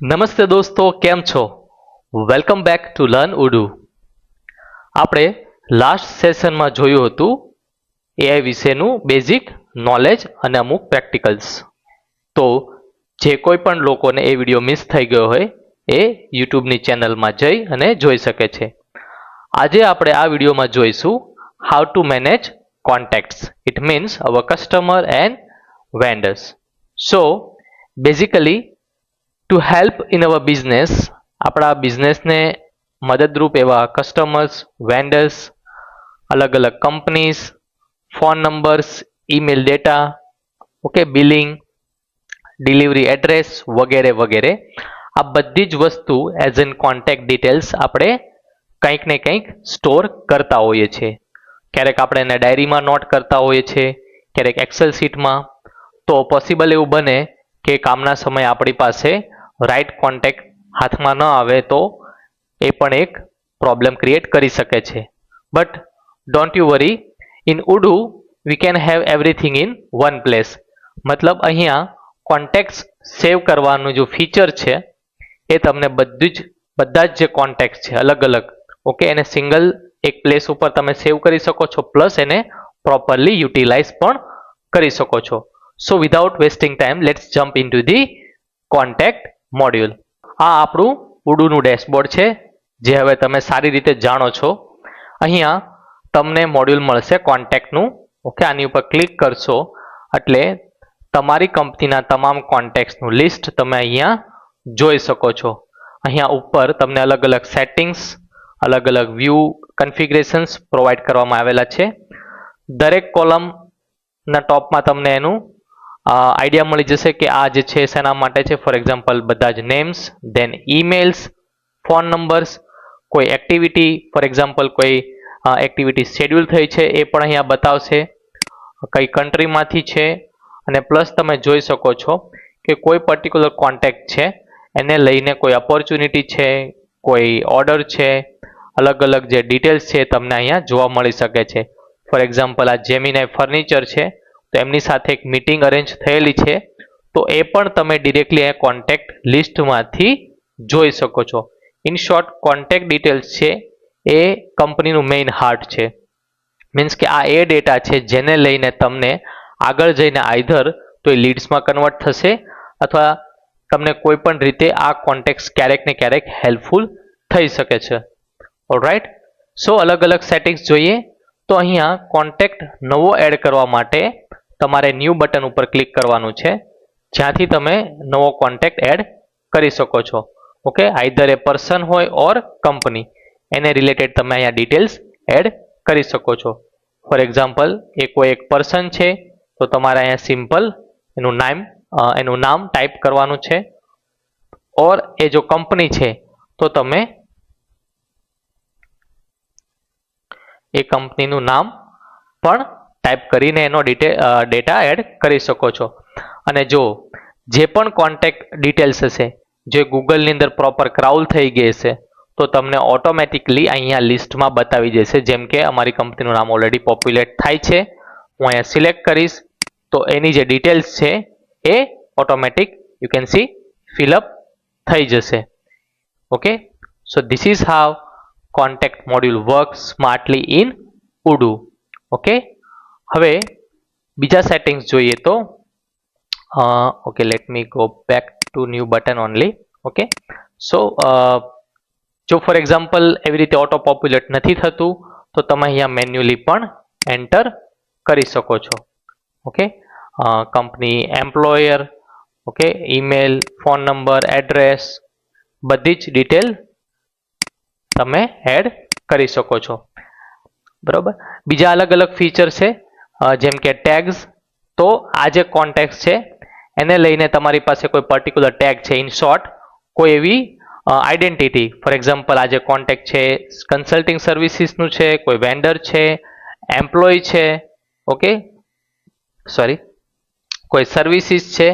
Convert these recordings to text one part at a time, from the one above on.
નમસ્તે દોસ્તો, કેમ છો? Welcome back to learn ઉડુ. આપણે લાસ્ટ સેશનમાં જોયું હતું એઆઈ વિશેનું બેઝિક નોલેજ અને અમુક પ્રેક્ટિકલ્સ. તો જે કોઈ પણ લોકોને એ વિડીયો મિસ થઈ ગયો હોય એ યુટ્યુબની ચેનલમાં જઈ અને જોઈ શકે છે. આજે આપણે આ વિડીયોમાં જોઈશું how to manage contacts. It means our customer and vendors. So basically to help in our business, આપણા બિઝનેસને મદદરૂપ એવા કસ્ટમર્સ, વેન્ડર્સ, અલગ અલગ companies, phone numbers, email data, okay, billing, delivery address વગેરે વગેરે, આ બધી જ વસ્તુ એઝ એન કોન્ટેક્ટ ડિટેલ્સ આપણે કંઈક ને કંઈક સ્ટોર કરતા હોઈએ છીએ. ક્યારેક આપણે એને ડાયરીમાં નોટ કરતા હોઈએ છીએ, ક્યારેક એક્સેલ શીટમાં. તો પોસિબલ એવું બને કે કામના સમયે આપણી પાસે રાઈટ કોન્ટેક્ટ હાથમાં ન આવે તો એ પણ એક પ્રોબ્લેમ ક્રિએટ કરી શકે છે. But don't you worry, in ઉડુ we can have everything in one place. મતલબ અહીંયા કોન્ટેક્ટ્સ સેવ કરવાનું જો ફીચર છે એ તમને બધા જ જે કોન્ટેક્ટ છે અલગ અલગ, ઓકે, એને સિંગલ એક પ્લેસ ઉપર તમે સેવ કરી શકો છો, પ્લસ એને પ્રોપરલી યુટિલાઇઝ પણ કરી શકો છો. So without wasting time, let's jump into the contact module. આ આપણું ઉડુનું ડેશબોર્ડ છે, જે હવે તમે સારી રીતે જાણો છો. અહીંયા તમને મોડ્યુલ મળશે કોન્ટેક્ટનું, ઓકે. આની ઉપર ક્લિક કરશો એટલે તમારી કંપનીના તમામ કોન્ટેક્ટ્સનું લિસ્ટ તમે અહીંયા જોઈ શકો છો. અહીંયા ઉપર તમને અલગ અલગ સેટિંગ્સ, અલગ અલગ વ્યૂ કન્ફિગરેશન્સ પ્રોવાઈડ કરવામાં આવેલા છે. દરેક કોલમના ટોપમાં તમને એનું આઈડિયા મળી જશે કે આ જે છે શેના માટે છે. ફોર એક્ઝામ્પલ બધા જ નેમ્સ, દેન ઈમેલ્સ, ફોન નંબર્સ, કોઈ એક્ટિવિટી, ફોર એક્ઝામ્પલ કોઈ એક્ટિવિટી શેડ્યુલ થઈ છે એ પણ અહીંયા બતાવશે, કઈ કન્ટ્રીમાંથી છે, અને પ્લસ તમે જોઈ શકો છો કે કોઈ પર્ટિક્યુલર કોન્ટેક્ટ છે એને લઈને કોઈ ઓપોર્ચ્યુનિટી છે, કોઈ ઓર્ડર છે, અલગ અલગ જે ડિટેલ્સ છે તમને અહીંયા જોવા મળી શકે છે. ફોર એક્ઝામ્પલ આ જેમિનાઈ ફર્નિચર છે, તો એમની સાથે એક મીટિંગ અરેન્જ થયેલી છે, તો એ પણ તમે ડિરેક્ટલી આ કોન્ટેક્ટ લિસ્ટમાંથી જોઈ શકો છો. ઇન શોર્ટ, કોન્ટેક્ટ ડિટેલ્સ છે એ કંપનીનું મેઇન હાર્ટ છે. મીન્સ કે આ એ ડેટા છે જેને લઈને તમને આગળ જઈને આઈધર તો એ લીડ્સમાં કન્વર્ટ થશે અથવા તમને કોઈ પણ રીતે આ કોન્ટેક્ટ ક્યારેક ને ક્યારેક હેલ્પફુલ થઈ શકે છે. ઓલરાઈટ, સો અલગ અલગ સેટિંગ્સ જોઈએ તો અહીંયા કોન્ટેક્ટ નવો એડ કરવા માટે તમારે ન્યૂ બટન ઉપર ક્લિક કરવાનું છે, જ્યાંથી તમે નવો કોન્ટેક્ટ એડ કરી શકો છો. ઓકે, આઈધર એ પર્સન હોય ઓર કંપની, એને રિલેટેડ તમે અહીંયા ડિટેલ્સ એડ કરી શકો છો. ફોર એક્ઝામ્પલ એ કોઈ એક પર્સન છે તો તમારે અહીંયા સિમ્પલ એનું નામ ટાઈપ કરવાનું છે, ઓર એ જો કંપની છે તો તમે એ કંપનીનું નામ પણ ટાઈપ કરીને એનો ડેટા એડ કરી શકો છો. અને જો જે પણ કોન્ટેક્ટ ડિટેલ્સ હશે જે ગૂગલની અંદર પ્રોપર ક્રાઉલ થઈ ગઈ હશે તો તમને ઓટોમેટિકલી અહીંયા લિસ્ટમાં બતાવી જશે. જેમ કે અમારી કંપનીનું નામ ઓલરેડી પોપ્યુલેટ થાય છે, હું અહીંયા સિલેક્ટ કરીશ તો એની જે ડિટેલ્સ છે એ automatic you can see fill up થઈ જશે. Okay, so this is how contact module work smartly in Odoo. Okay, હવે બીજા સેટિંગ્સ જોઈએ તો okay, let me go back to new button only. Okay, so જો ફોર એક્ઝામ્પલ એવી રીતે auto પોપ્યુલેટ નથી થતું તો તમે અહીંયા મેન્યુઅલી પણ એન્ટર કરી શકો છો. Okay, company, employer, okay, email, phone number, address, બધી જ ડિટેલ તમે એડ કરી શકો છો. બરોબર, બીજા અલગ અલગ ફીચર છે જેમ કે ટેગ્સ. તો આ જે કોન્ટેક્ટ છે એને લઈને તમારી પાસે કોઈ પર્ટિક્યુલર ટેગ છે, ઇન શોર્ટ કોઈ એવી આઈડેન્ટિટી. ફોર એક્ઝામ્પલ આ જે કોન્ટેક્ટ છે કન્સલ્ટિંગ સર્વિસીસનું છે, કોઈ વેન્ડર છે, એમ્પ્લોય છે, ઓકે, સોરી, કોઈ સર્વિસીસ છે,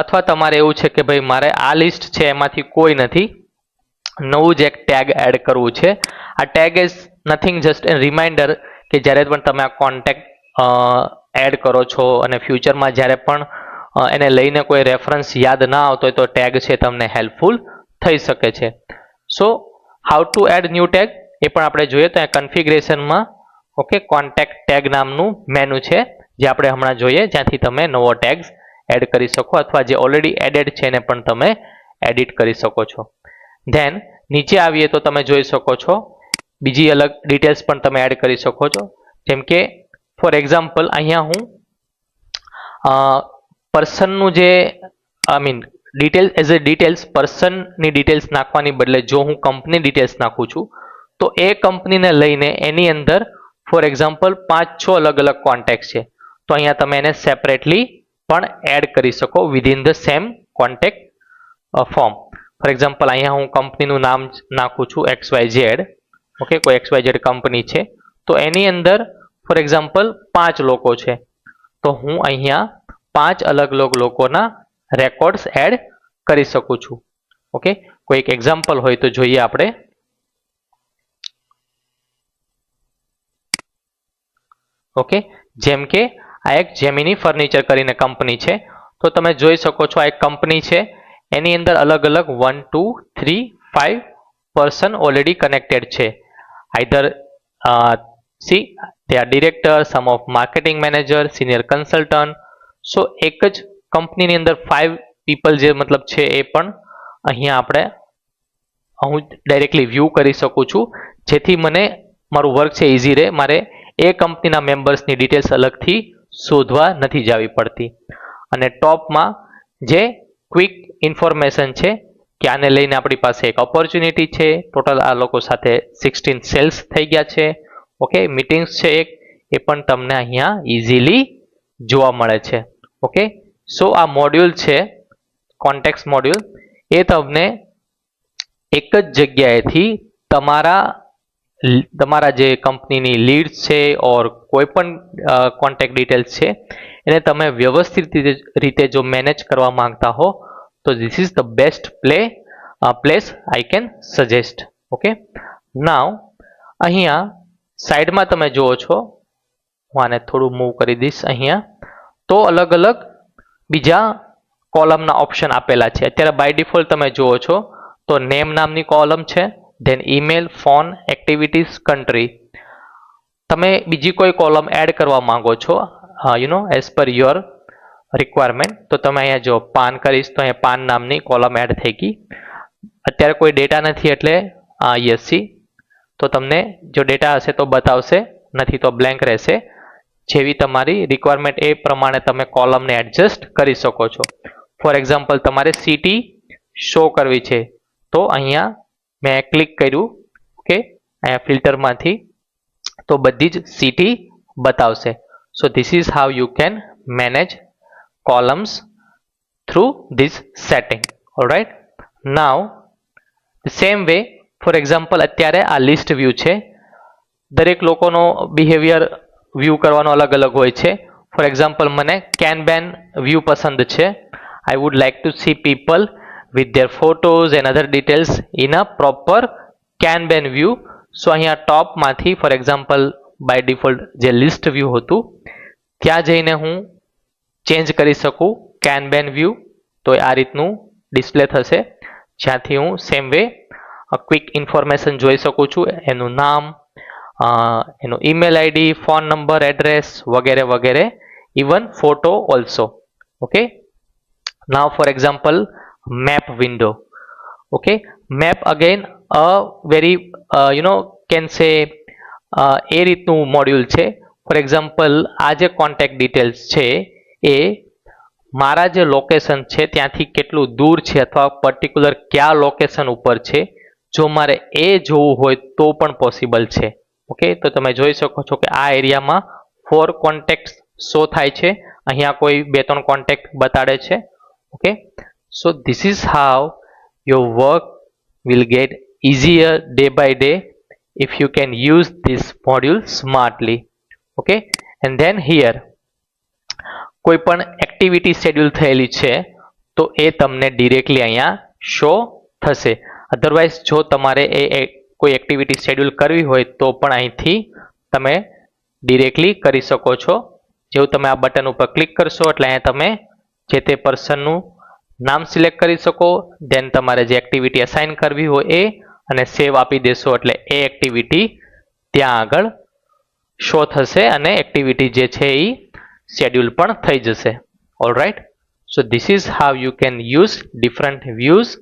અથવા તમારે એવું છે કે ભાઈ મારે આ લિસ્ટ છે એમાંથી કોઈ નથી, નવું જ એક ટેગ એડ કરવું છે. આ tag is nothing just a reminder કે જ્યારે પણ તમે આ કોન્ટેક્ટ એડ કરો છો અને ફ્યુચરમાં જ્યારે પણ એને લઈને કોઈ રેફરન્સ યાદ ના આવતો હોય તો ટેગ છે તમને હેલ્પફુલ થઈ શકે છે. So how to add new tag એ પણ આપણે જોઈએ તો અહીંયા કન્ફિગરેશનમાં ઓકે કોન્ટેક્ટ ટેગ નામનું મેનુ છે જે આપણે હમણાં જોઈએ, જ્યાંથી તમે નવો ટેગ્સ એડ કરી શકો અથવા જે ઓલરેડી એડેડ છે એને પણ તમે એડિટ કરી શકો છો. ધેન નીચે આવીએ તો તમે જોઈ શકો છો બીજી અલગ ડિટેલ્સ પણ તમે એડ કરી શકો છો. જેમ કે ફોર એક્ઝામ્પલ અહીંયા હું પર્સનનું જે ડિટેલ્સ એઝ અ ડિટેલ્સ પર્સનની ડિટેલ્સ નાખવાની બદલે જો હું કંપની ડિટેલ્સ નાખું છું તો એ કંપનીને લઈને એની અંદર ફોર એક્ઝામ્પલ 5-6 અલગ અલગ કોન્ટેક્ટ છે, તો અહીંયા તમે એને સેપરેટલી પણ એડ કરી શકો within the same contact form. For example અહીંયા હું કંપનીનું નામ નાખું છું XYZ, ઓકે કોઈ XYZ કંપની છે તો એની અંદર ફોર એક્ઝામ્પલ 5 લોકો છે તો હું અહીંયા 5 અલગ અલગ લોકોના રેકોર્ડ્સ એડ કરી શકું છું. ઓકે કોઈ એક એક્ઝામ્પલ હોય તો જોઈએ આપણે. ઓકે જેમ કે આ એક જેમિની ફર્નિચર કરીને કંપની છે તો તમે જોઈ શકો છો આ એક કંપની છે, એની અંદર અલગ અલગ 1 2 3 5 પર્સન ઓલરેડી કનેક્ટેડ છે. Either see they are director, some of marketing manager, senior consultant. So એક જ કંપનીની અંદર 5 પીપલ જે મતલબ છે એ પણ અહીંયા હું ડાયરેક્ટલી વ્યૂ કરી શકું છું, જેથી મને મારું વર્ક છે ઇઝી રહે, મારે એ કંપનીના મેમ્બર્સની ડિટેલ્સ અલગથી શોધવા નથી જવી પડતી. અને ટોપમાં જે ક્વિક ઇન્ફોર્મેશન છે કે આને લઈને આપણી પાસે એક ઓપોર્ચ્યુનિટી છે, ટોટલ આ લોકો સાથે 16 સેલ્સ થઈ ગયા છે, ઓકે મીટિંગ્સ છે એક, એ પણ તમને અહીંયા ઇઝીલી જોવા મળે છે. ઓકે સો આ મોડ્યુલ છે કોન્ટેક્ટ મોડ્યુલ, એ તમને એક જ જગ્યાએથી તમારા જે કંપનીની લીડ્સ છે ઓર કોઈ પણ કોન્ટેક્ટ ડિટેલ્સ છે એને તમે વ્યવસ્થિત રીતે જો મેનેજ કરવા માંગતા હો તો this is the best place I can suggest. Okay નાવ અહીંયા સાઈડમાં તમે જુઓ છો, હું આને થોડું મૂવ કરી દઈશ અહીંયા, તો અલગ અલગ બીજા કોલમના ઓપ્શન આપેલા છે. અત્યારે બાય ડિફોલ્ટ તમે જુઓ છો તો નેમ નામની કોલમ છે, then email, phone, activities, country. તમે બીજી કોઈ કોલમ એડ કરવા માંગો છો એઝ પર યોર રિક્વાયરમેન્ટ તો તમે અહીંયા જો પાન કરીશ તો અહીંયા પાન નામની કોલમ એડ થઈ ગઈ. અત્યારે કોઈ ડેટા નથી એટલે યસ સી, તો તમને જો ડેટા હશે તો બતાવશે, નથી તો બ્લેન્ક રહેશે. જેવી તમારી રિક્વાયરમેન્ટ એ પ્રમાણે તમે કોલમને એડજસ્ટ કરી શકો છો. ફોર એક્ઝામ્પલ તમારે સિટી શો કરવી છે તો અહીંયા મેં ક્લિક કર્યું, ઓકે અહીંયા ફિલ્ટરમાંથી તો બધી જ સિટી બતાવશે. સો this is how you can manage columns through this setting. Alright, now the same way for example અત્યારે આ લિસ્ટ વ્યૂ છે, દરેક લોકોનો બિહેવિયર વ્યૂ કરવાનો અલગ અલગ હોય છે. ફોર એક્ઝામ્પલ મને કેનબેન વ્યૂ પસંદ છે. I would like to see people with their photos and other details in a proper Kanban view. સો અહીંયા ટોપમાંથી ફોર એક્ઝામ્પલ બાય ડિફોલ્ટ જે લિસ્ટ વ્યૂ હતું ત્યાં જઈને હું ચેન્જ કરી શકું કેનબેન વ્યૂ, તો આ રીતનું ડિસ્પ્લે થશે, જ્યાંથી હું સેમ વે ક્વિક ઇન્ફોર્મેશન જોઈ શકું છું, એનું નામ, એનું email ID, phone number, address વગેરે વગેરે, even photo also. Okay now for example map window. Okay map again a very can say એ રીતનું મોડ્યુલ છે. ફોર એક્ઝામ્પલ આ જે કોન્ટેક્ટ ડિટેલ્સ છે એ મારા જે લોકેશન છે ત્યાંથી કેટલું દૂર છે અથવા પર્ટિક્યુલર કયા લોકેશન ઉપર છે, જો મારે એ જોવું હોય તો પણ પોસિબલ છે. ઓકે તો તમે જોઈ શકો છો કે આ એરિયામાં 4 કોન્ટેક્ટ શો થાય છે, અહીંયા કોઈ 2-3 કોન્ટેક્ટ બતાડે છે. Okay so this is how your work will get easier day by day if you can use this module smartly. Okay, and then here કોઈ પણ એક્ટિવિટી શેડ્યુલ થયેલી છે તો એ તમને ડિરેક્ટલી અહીંયા શો થશે. અધરવાઇઝ જો તમારે એ કોઈ એક્ટિવિટી શેડ્યુલ કરવી હોય તો પણ અહીંથી તમે ડિરેક્ટલી કરી શકો છો. જેવું તમે આ બટન ઉપર ક્લિક કરશો એટલે અહીંયા તમે જે તે પર્સનનું નામ સિલેક્ટ કરી શકો. ધેન તમારે જે એક્ટિવિટી અસાઇન કરવી હોય એ, અને સેવ આપી દેશો એટલે એ એક્ટિવિટી ત્યાં આગળ શો થશે અને એક્ટિવિટી જે છે એ શેડ્યુલ પણ થઈ જશે. Alright, so this is how you can use different views,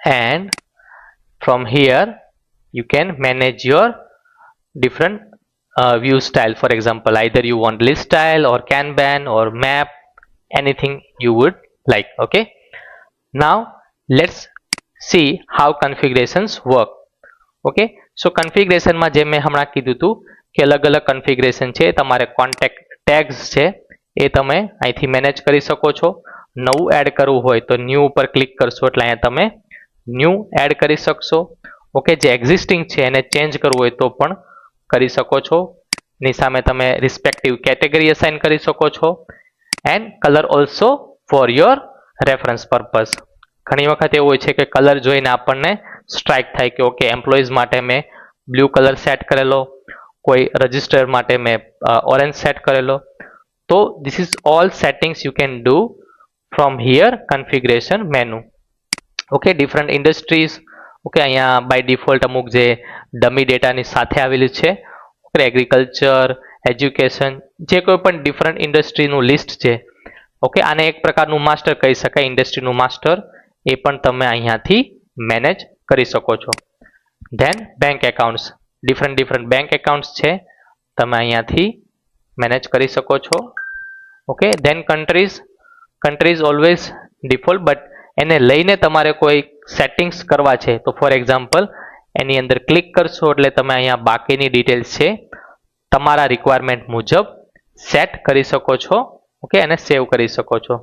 and from here you can manage your different view style. For example, either you want list style or Kanban or map, anything you would like. Okay, now let's see how configurations work. Okay, so configuration માં જે મેં હમણાં કીધું હતું કે અલગ અલગ configuration છે, તમારે contact tags છે એ તમે અહીંથી મેનેજ કરી શકો છો. નવું એડ કરવું હોય તો ન્યૂ ઉપર ક્લિક કરશો એટલે અહીંયા તમે ન્યૂ એડ કરી શકશો. ઓકે, જે એક્ઝિસ્ટિંગ છે એને ચેન્જ કરવું હોય તો પણ કરી શકો છો. ની સામે તમે રિસ્પેક્ટિવ કેટેગરી અસાઇન કરી શકો છો, and colour also for your reference purpose. ઘણી વખત એવું હોય છે કે કલર જોઈને આપણને સ્ટ્રાઇક થાય કે ઓકે, એમ્પ્લોઈઝ માટે મેં બ્લુ કલર સેટ કરેલો, કોઈ રજિસ્ટર માટે મેં ઓરેન્જ સેટ કરેલો. તો this is all settings you can do from here configuration menu. Okay, different industries. Okay, અહીંયા બાય ડિફોલ્ટ અમુક જે ડમી ડેટાની સાથે આવેલી છે, એગ્રીકલ્ચર, એજ્યુકેશન, જે કોઈ પણ ડિફરન્ટ ઇન્ડસ્ટ્રીનું લિસ્ટ છે. ઓકે, આને એક પ્રકારનું માસ્ટર કહી શકાય, ઇન્ડસ્ટ્રીનું માસ્ટર. એ પણ તમે અહીંયાથી મેનેજ કરી શકો છો. Then bank accounts, different bank accounts છે, તમે અહીંયાથી મેનેજ કરી શકો છો. Okay, then countries always default, but એને લઈને તમારે કોઈ સેટિંગ્સ કરવા છે તો ફોર એક્ઝામ્પલ એની અંદર ક્લિક કરશો એટલે તમે અહીંયા બાકીની ડિટેલ્સ છે તમારા રિક્વાયરમેન્ટ મુજબ સેટ કરી શકો છો. ઓકે, અને સેવ કરી શકો છો.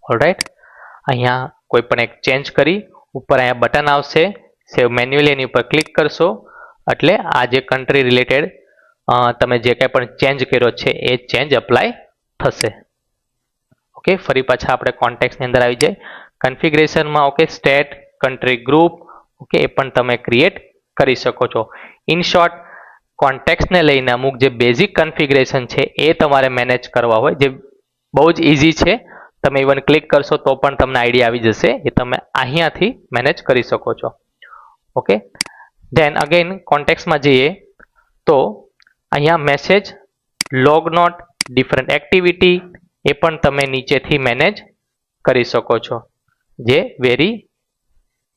ઓલરાઈટ, અહીંયા કોઈ પણ એક ચેન્જ કરી ઉપર અહીંયા બટન આવશે સેવ મેન્યુઅલી, એની ઉપર ક્લિક કરશો એટલે આ જે કન્ટ્રી રિલેટેડ તમે જે કંઈ પણ ચેન્જ કર્યો છે એ ચેન્જ અપ્લાય થશે. ઓકે, ફરી પાછા આપણે કોન્ટેક્સની અંદર આવી જાય. કન્ફિગરેશનમાં okay, state, country group, okay, એ પણ તમે ક્રિએટ કરી શકો છો. ઇન શોર્ટ, કોન્ટેક્સને લઈને અમુક જે બેઝિક કન્ફિગરેશન છે એ તમારે મેનેજ કરવા હોય, જે બહુ જ ઇઝી છે. તમે ઇવન ક્લિક કરશો તો પણ તમને આઈડિયા આવી જશે, એ તમે અહીંયાથી મેનેજ કરી શકો છો. ઓકે, ધેન અગેન કોન્ટેક્સમાં જઈએ તો અહીંયા message, log note, different activity એ પણ તમે નીચેથી મેનેજ કરી શકો છો, જે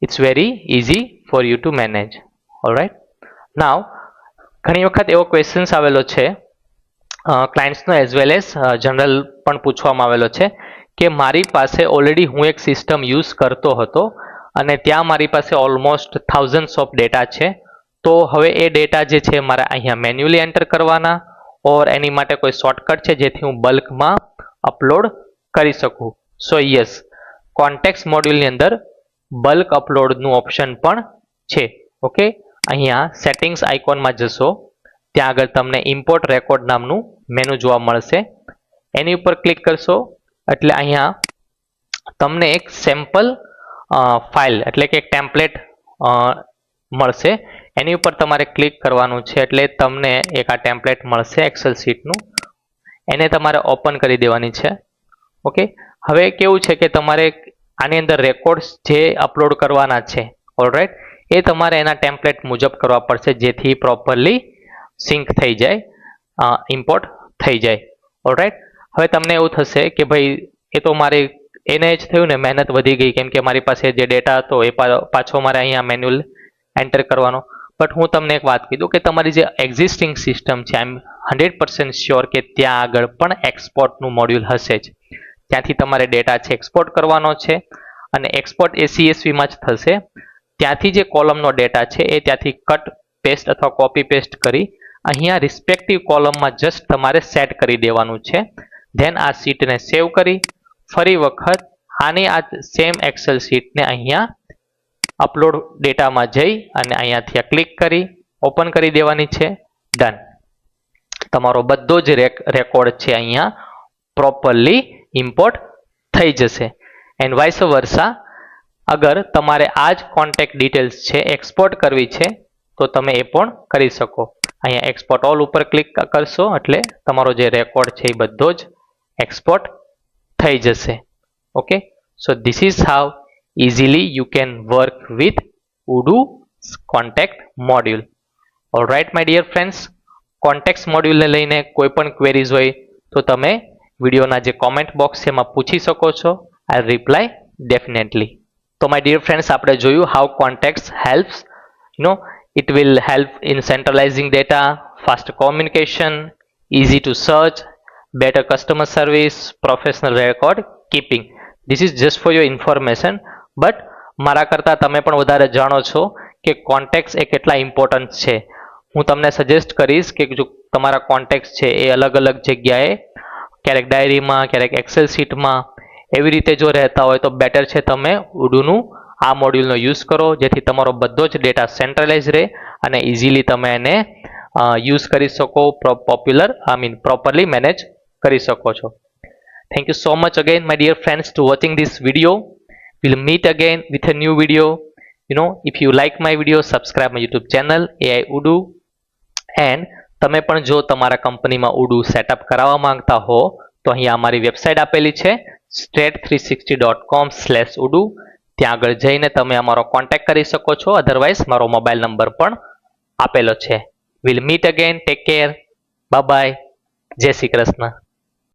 it's very easy for you to manage. Alright, now ઘણી વખત એવો ક્વેશ્ચન્સ આવેલો છે ક્લાયન્ટ્સનો એઝ વેલ એઝ જનરલ પણ પૂછવામાં આવેલો છે કે મારી પાસે ઓલરેડી હું એક સિસ્ટમ યુઝ કરતો હતો અને ત્યાં મારી પાસે ઓલમોસ્ટ થાઉઝન્ડ્સ ઓફ ડેટા છે, તો હવે એ ડેટા જે છે મારે અહીંયા મેન્યુઅલી એન્ટર કરવાના ઓર એની માટે કોઈ શોર્ટકટ છે જેથી હું બલ્કમાં અપલોડ કરી શકું. સો યસ, કોન્ટેક્સ મોડ્યુલની અંદર બલ્ક અપલોડનું ઓપ્શન પણ છે. ઓકે, અહીંયા સેટિંગ્સ આઇકોનમાં જશો, ત્યાં આગળ તમને ઇમ્પોર્ટ રેકોર્ડ નામનું મેનુ જોવા મળશે. એની ઉપર ક્લિક કરશો એટલે અહીંયા તમને એક સેમ્પલ ફાઇલ એટલે કે એક ટેમ્પલેટ મળશે. એની ઉપર તમારે ક્લિક કરવાનું છે એટલે તમને એક આ ટેમ્પલેટ મળશે એક્સેલ શીટનું, એને તમારે ઓપન કરી દેવાની છે. ઓકે, હવે કેવું છે કે તમારે આની અંદર રેકોર્ડ્સ જે અપલોડ કરવાના છે, ઓલરાઈટ, એ તમારે એના ટેમ્પલેટ મુજબ કરવા પડશે જેથી પ્રોપરલી સિંક થઈ જાય, ઇમ્પોર્ટ થઈ જાય. ઓલરાઈટ, હવે તમને એવું થશે કે ભાઈ એ તો મારે એને જ થયું ને, મહેનત વધી ગઈ કેમ કે મારી પાસે જે ડેટા હતો એ પાછો મારે અહીંયા મેન્યુઅલ એન્ટર કરવાનો. બટ હું તમને એક વાત કીધું કે તમારી જે એક્ઝિસ્ટિંગ સિસ્ટમ છે, આઈ એમ 100% શ્યોર કે ત્યાં આગળ પણ એક્સપોર્ટનું મોડ્યુલ હશે જ, ત્યાંથી તમારે ડેટા છે એક્સપોર્ટ કરવાનો છે અને એક્સપોર્ટ એ CSVમાં જ થશે. ત્યાંથી જે કોલમનો ડેટા છે એ ત્યાંથી કટ પેસ્ટ અથવા કોપી પેસ્ટ કરી અહીંયા રિસ્પેક્ટિવ કોલમમાં જસ્ટ તમારે સેટ કરી દેવાનું છે. ધેન આ શીટને સેવ કરી ફરી વખત આની આ સેમ એક્સેલ શીટને અહીંયા અપલોડ ડેટામાં જઈ અને અહીંયાથી ક્લિક કરી ઓપન કરી દેવાની છે. ડન, તમારો બધો જ રેકોર્ડ છે અહીંયા પ્રોપરલી ઇમ્પોર્ટ થઈ જશે. એન્ડ વાઇસ વર્સા, અગર તમારે આ જ કોન્ટેક્ટ ડિટેલ્સ છે એક્સપોર્ટ કરવી છે તો તમે એ પણ કરી શકો. અહીંયા એક્સપોર્ટ ઓલ ઉપર ક્લિક કરશો એટલે તમારો જે રેકોર્ડ છે એ બધો જ એક્સપોર્ટ થઈ જશે. Okay, so this is how easily you can work with Odoo contact module. Alright my dear friends, contact મોડ્યુલને લઈને કોઈ પણ ક્વેરીઝ હોય તો તમે વિડીયોના જે કોમેન્ટ બોક્સ છે એમાં પૂછી શકો છો. I reply definitely. તો માય ડિયર ફ્રેન્ડ્સ, આપણે જોયું how contacts helps, it will help in centralising data, fast communication, easy to search, better customer service, professional record keeping. This is just for your information, but મારા કરતાં તમે પણ વધારે જાણો છો કે કોન્ટેક્ટ્સ એ કેટલા ઇમ્પોર્ટન્ટ છે. હું તમને સજેસ્ટ કરીશ કે જો તમારા કોન્ટેક્ટ્સ છે એ અલગ અલગ જગ્યાએ, ક્યારેક ડાયરીમાં, ક્યારેક એક્સેલ શીટમાં, એવી રીતે જો રહેતા હોય તો બેટર છે તમે ઉડુનું આ મોડ્યુલનો યુઝ કરો, જેથી તમારો બધો જ ડેટા સેન્ટ્રલાઇઝ રહે અને ઇઝીલી તમે એને યુઝ કરી શકો, પ્રોપરલી મેનેજ કરી શકો છો. Thank you so much again my dear friends to watching this video. We'll meet again with a new video. If you like my video, subscribe my YouTube channel AI Odoo. And તમે પણ જો તમારા કંપનીમાં ઉડુ setup કરાવવા માંગતા હો તો અહીંયા અમારી વેબસાઇટ આપેલી છે straight360.com/udu. ત્યાં આગળ જઈને તમે અમારો કોન્ટેક્ટ કરી શકો છો. અધરવાઇઝ મારો મોબાઈલ નંબર પણ આપેલો છે. We'll meet again. Take care. Bye bye. જય શ્રી કૃષ્ણ.